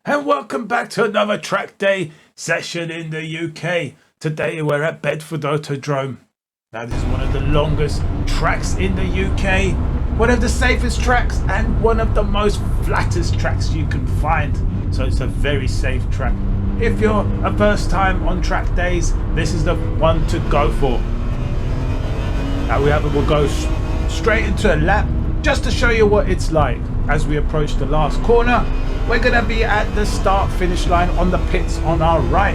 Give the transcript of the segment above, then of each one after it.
And welcome back to another track day session in the UK. Today we're at Bedford Autodrome. Now this is one of the longest tracks in the UK, one of the safest tracks and one of the most flattest tracks you can find. So it's a very safe track. If you're a first time on track days, this is the one to go for. Now we'll go straight into a lap just to show you what it's like. As we approach the last corner, we're going to be at the start finish line on the pits on our right.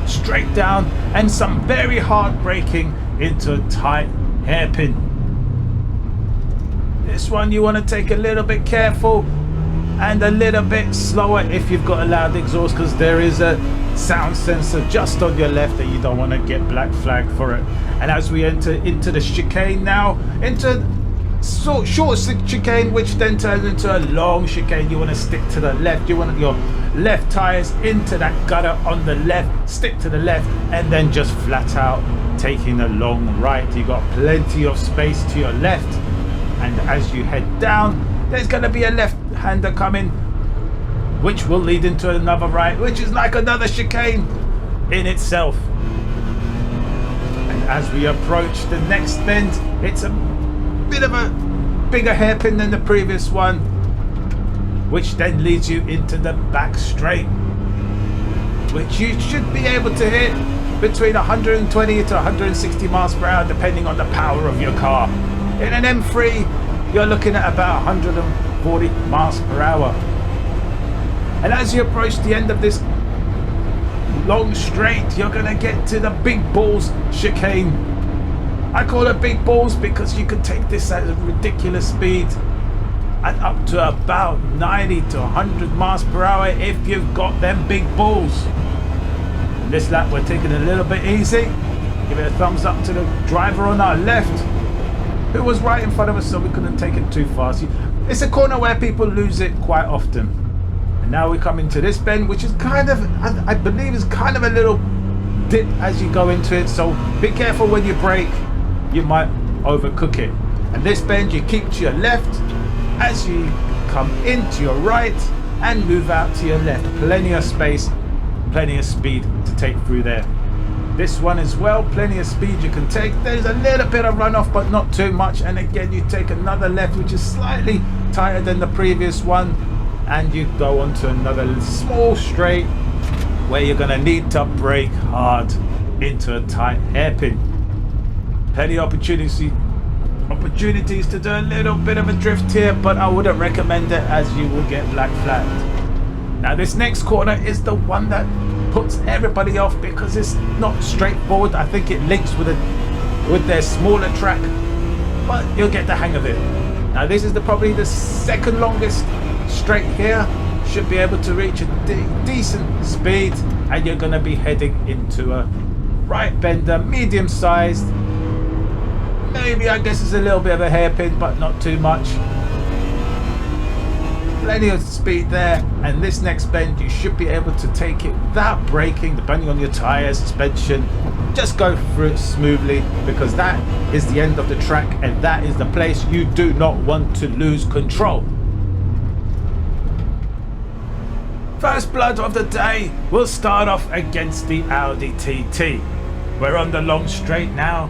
Straight down and some very hard braking into a tight hairpin. This one you want to take a little bit careful and a little bit slower if you've got a loud exhaust, because there is a sound sensor just on your left that you don't want to get black flagged for it. And as we enter into the chicane now, into short chicane which then turns into a long chicane, you want to stick to the left. You want your left tires into that gutter on the left, stick to the left, and then just flat out taking a long right. You got plenty of space to your left, and as you head down there's going to be a left-hander coming which will lead into another right, which is like another chicane in itself. And as we approach the next bend, it's a bit of a bigger hairpin than the previous one, which then leads you into the back straight, which you should be able to hit between 120 to 160 miles per hour depending on the power of your car. In an M3 you're looking at about 140 miles per hour. And as you approach the end of this long straight, you're going to get to the big balls chicane. I call it big balls because you can take this at a ridiculous speed at up to about 90 to 100 miles per hour if you've got them big balls. In this lap we're taking it a little bit easy. Give it a thumbs up to the driver on our left, who was right in front of us, so we couldn't take it too fast. It's a corner where people lose it quite often. And now we come into this bend, which is kind of, I believe is kind of a little dip as you go into it, so be careful when you brake, you might overcook it. And this bend you keep to your left as you come into your right and move out to your left. Plenty of space, plenty of speed to take through there. This one as well, plenty of speed you can take. There's a little bit of runoff but not too much, and again you take another left which is slightly tighter than the previous one, and you go on to another small straight where you're going to need to brake hard into a tight hairpin. Plenty of opportunities to do a little bit of a drift here, but I wouldn't recommend it as you will get black flagged. Now this next corner is the one that puts everybody off because it's not straightforward. I think it links with their smaller track, but you'll get the hang of it. Now this is probably the second longest straight here. Should be able to reach a decent speed, and you're going to be heading into a right bender, medium sized. Maybe I guess it's a little bit of a hairpin, but not too much. Plenty of speed there, and this next bend you should be able to take it without braking, depending on your tires, suspension. Just go through it smoothly, because that is the end of the track, and that is the place you do not want to lose control. First blood of the day will start off against the Audi TT. We're on the long straight now,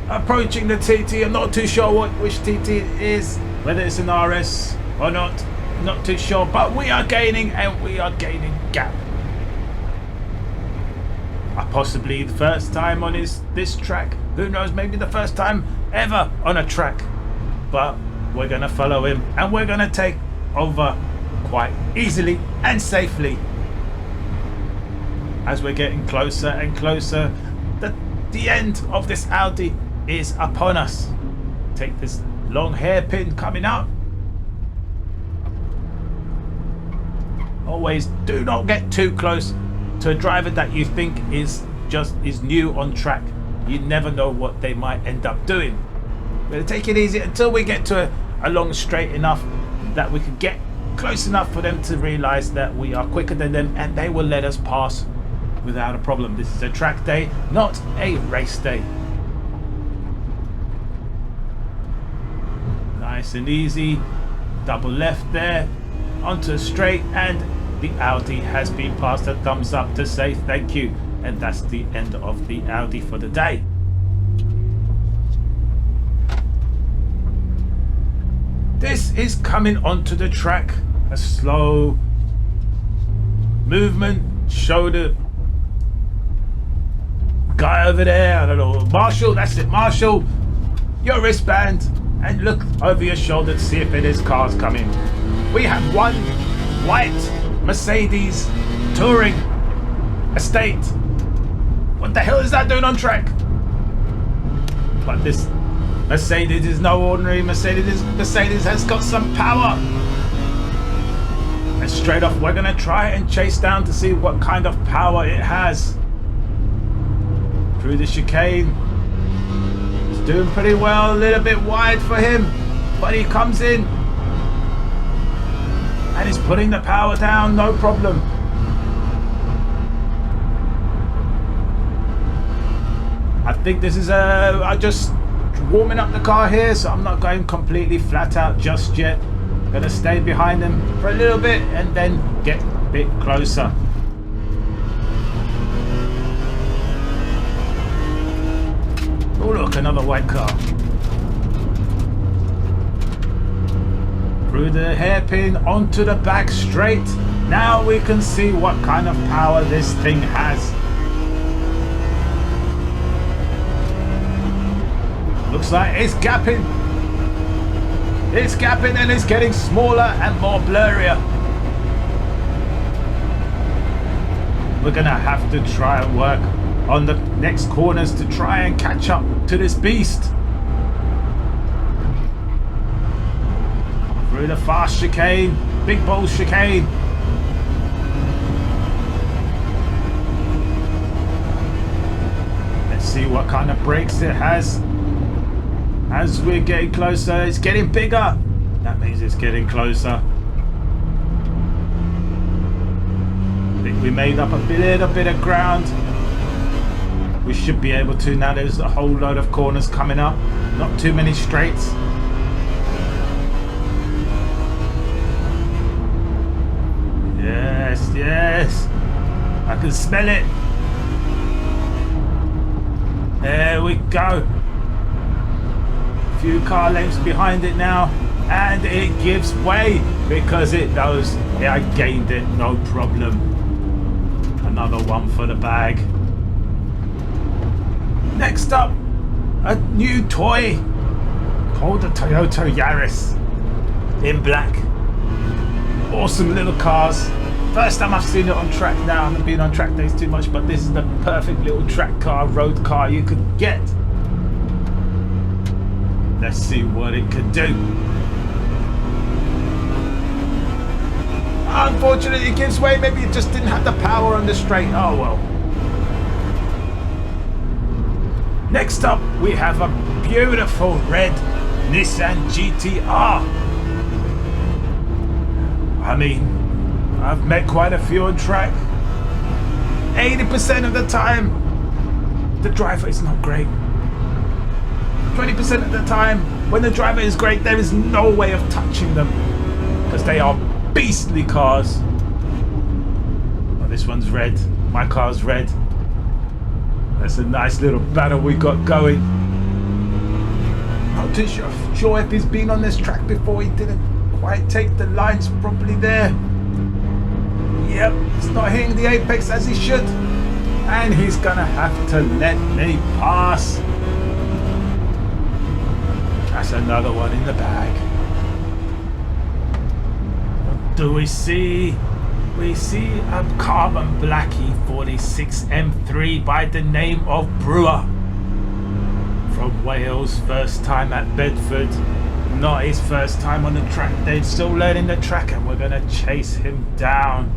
approaching the TT. I'm not too sure which TT it is, whether it's an RS or not too sure, but we are gaining, and we are gaining gap. Possibly the first time on this track, who knows, maybe the first time ever on a track, but we're gonna follow him and we're gonna take over quite easily and safely. As we're getting closer and closer, the end of this Audi is upon us. Take this long hairpin coming up. Always do not get too close to a driver that you think is new on track. You never know what they might end up doing. We're going to take it easy until we get to a long straight enough that we can get close enough for them to realize that we are quicker than them, and they will let us pass without a problem. This is a track day, not a race day. Nice and easy, double left there, onto a straight, and the Audi has been passed a thumbs up to say thank you. And that's the end of the Audi for the day. This is coming onto the track. A slow movement. Show the guy over there, I don't know, Marshall, that's it, Marshall, your wristband, and look over your shoulder to see if it is cars coming. We have one white Mercedes Touring Estate. What the hell is that doing on track? But this Mercedes is no ordinary Mercedes. Mercedes has got some power. And straight off, we're gonna try and chase down to see what kind of power it has. Through the chicane. It's doing pretty well, a little bit wide for him, but he comes in and he's putting the power down, no problem. I think this is I'm just warming up the car here, so I'm not going completely flat out just yet. Gonna stay behind him for a little bit and then get a bit closer. Oh look, another white car. Through the hairpin onto the back straight. Now we can see what kind of power this thing has. Looks like it's gapping. It's gapping and it's getting smaller and more blurrier. We're gonna have to try and work on the next corners to try and catch up to this beast. Through the fast chicane, big bowl chicane. Let's see what kind of brakes it has. As we're getting closer, it's getting bigger. That means it's getting closer. I think we made up a little bit of ground. We should be able to. Now there's a whole load of corners coming up. Not too many straights. Yes, yes. I can smell it. There we go. Few car lengths behind it now, and it gives way because it knows I gained it, no problem. Another one for the bag. Next up, a new toy called the Toyota Yaris in black. Awesome little cars. First time I've seen it on track now. I haven't been on track days too much, but this is the perfect little track car, road car you could get. Let's see what it could do. Unfortunately, it gives way. Maybe it just didn't have the power on the straight. Oh well. Next up, we have a beautiful red Nissan GTR. I mean, I've met quite a few on track. 80% of the time, the driver is not great. 20% of the time, when the driver is great, there is no way of touching them because they are beastly cars. Oh, this one's red. My car's red. That's a nice little battle we got going. Not too sure if he's been on this track before. He didn't quite take the lines properly there. Yep, he's not hitting the apex as he should. And he's gonna have to let me pass. That's another one in the bag. What do we see? We see a carbon black E46 M3 by the name of Brewer. From Wales, first time at Bedford. Not his first time on the track. They're still learning the track and we're gonna chase him down.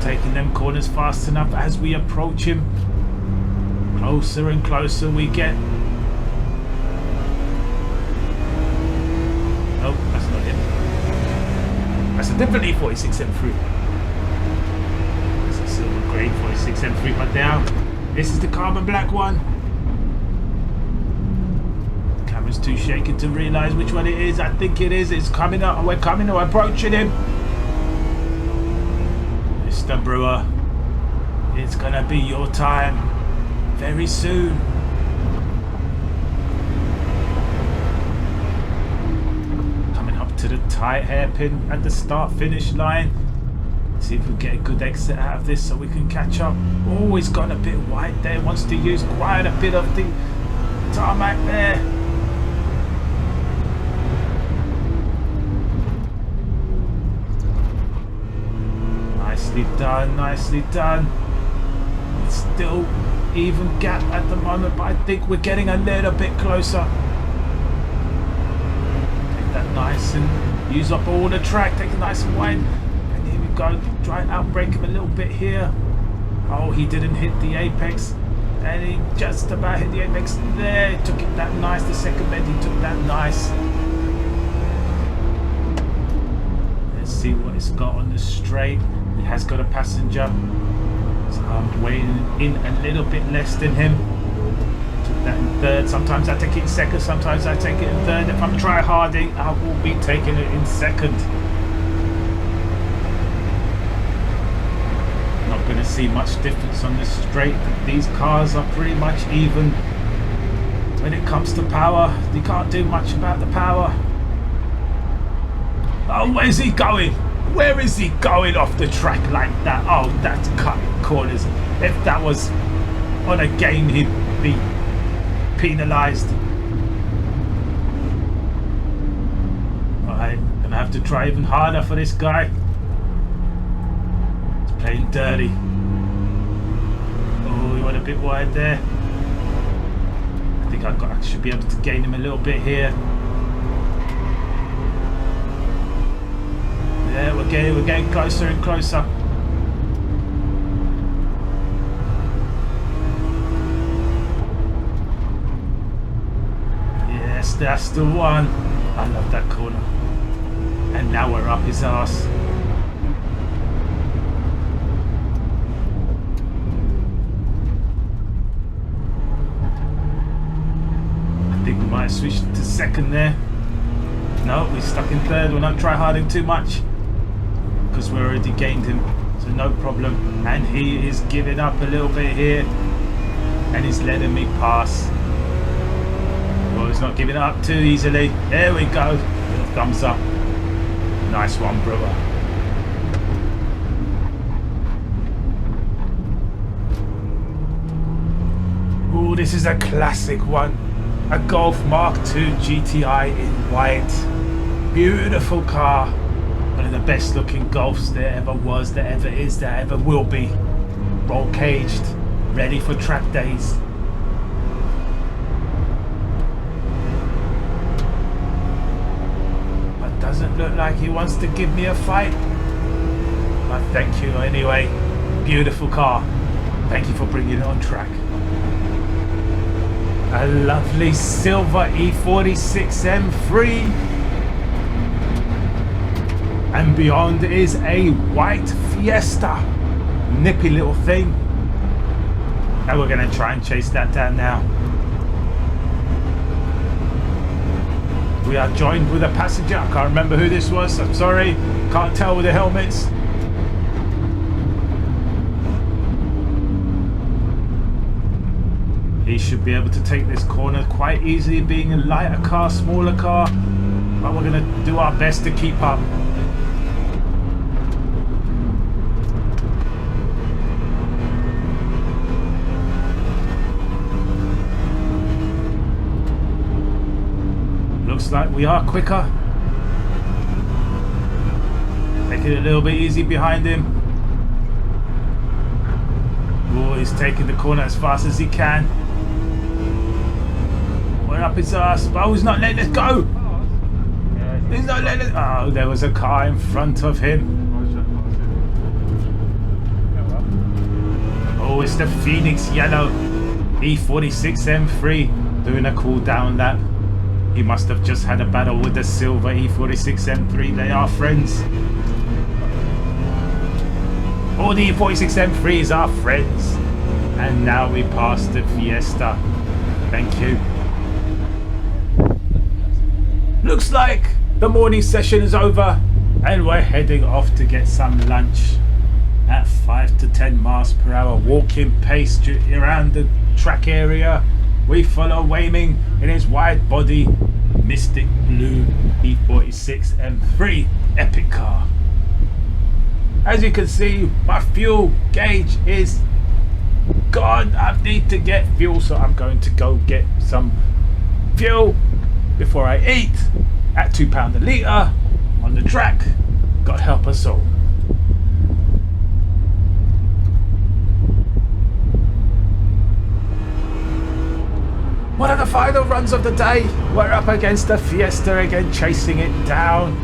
Taking them corners fast enough as we approach him. Closer and closer we get. Nope, that's not him. That's a different E46 M3. It's a silver grey 46 M3, but now this is the carbon black one. was too shaken to realise which one it is. I think it is. It's coming up. We're coming. We're approaching him. Mr. Brewer, it's gonna be your time very soon. Coming up to the tight hairpin at the start-finish line. See if we get a good exit out of this so we can catch up. Oh, he's got a bit wide there. Wants to use quite a bit of the tarmac there. Nicely done, nicely done. It's still even gap at the moment, but I think we're getting a little bit closer. Take that nice and use up all the track. Take it nice and wide. And here we go. Try and outbrake him a little bit here. Oh, he didn't hit the apex. And he just about hit the apex there. He took it that nice. The second bend, he took that nice. Let's see what it's got on the straight. He has got a passenger. So I'm weighing in a little bit less than him. Took that in third. Sometimes I take it in second. Sometimes I take it in third. If I'm try-harding, I will be taking it in second. Going to see much difference on this straight. These cars are pretty much even when it comes to power. You can't do much about the power. Oh, where's he going? Where is he going off the track like that? Oh, that's cutting corners. If that was on a game, he'd be penalised. Alright, gonna have to try even harder for this guy. Playing dirty. Oh, he went a bit wide there. I think I should be able to gain him a little bit here. Yeah, we're getting closer and closer. Yes, that's the one. I love that corner. And now we're up his arse. Might switch to second there. No, we're stuck in third. We're not try-harding too much because we already gained him, so no problem. And he is giving up a little bit here, and he's letting me pass. Well, he's not giving up too easily. There we go. Thumbs up. Nice one, brother. Oh, this is a classic one. A Golf Mark II GTI in white. Beautiful car. One of the best looking Golfs there ever was, there ever is, there ever will be. Roll caged, ready for track days. But doesn't look like he wants to give me a fight. But thank you anyway. Beautiful car. Thank you for bringing it on track. A lovely silver E46 M3, and beyond is a white Fiesta, nippy little thing, and we're going to try and chase that down now. We are joined with a passenger. I can't remember who this was, I'm sorry, can't tell with the helmets. He should be able to take this corner quite easily, being a lighter car, smaller car, but we're going to do our best to keep up. Looks like we are quicker. Take it a little bit easy behind him. Oh, he's taking the corner as fast as he can. We're up his ass. Oh, he's not letting us go. He's not letting us. Oh, there was a car in front of him. Oh, it's the Phoenix Yellow E46 M3 doing a cool down lap. He must have just had a battle with the silver E46 M3. They are friends. All the E46 M3s are friends. And now we pass the Fiesta. Thank you. Looks like the morning session is over and we're heading off to get some lunch. At 5 to 10 miles per hour walking pace around the track area, we follow Wayman in his wide body Mystic Blue E46 M3 epic car. As you can see, my fuel gauge is gone. I need to get fuel, so I'm going to go get some fuel before I eat at £2 a litre on the track. God help us all. One of the final runs of the day, we're up against the Fiesta again, chasing it down,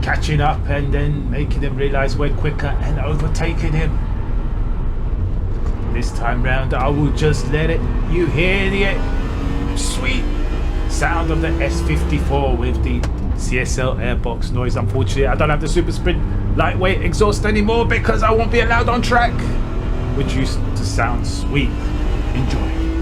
catching up and then making him realise we're quicker and overtaking him. This time round I will just let you hear the sweet sound of the S54 with the CSL airbox noise. Unfortunately I don't have the Super Sprint lightweight exhaust anymore because I won't be allowed on track, which used to sound sweet. Enjoy.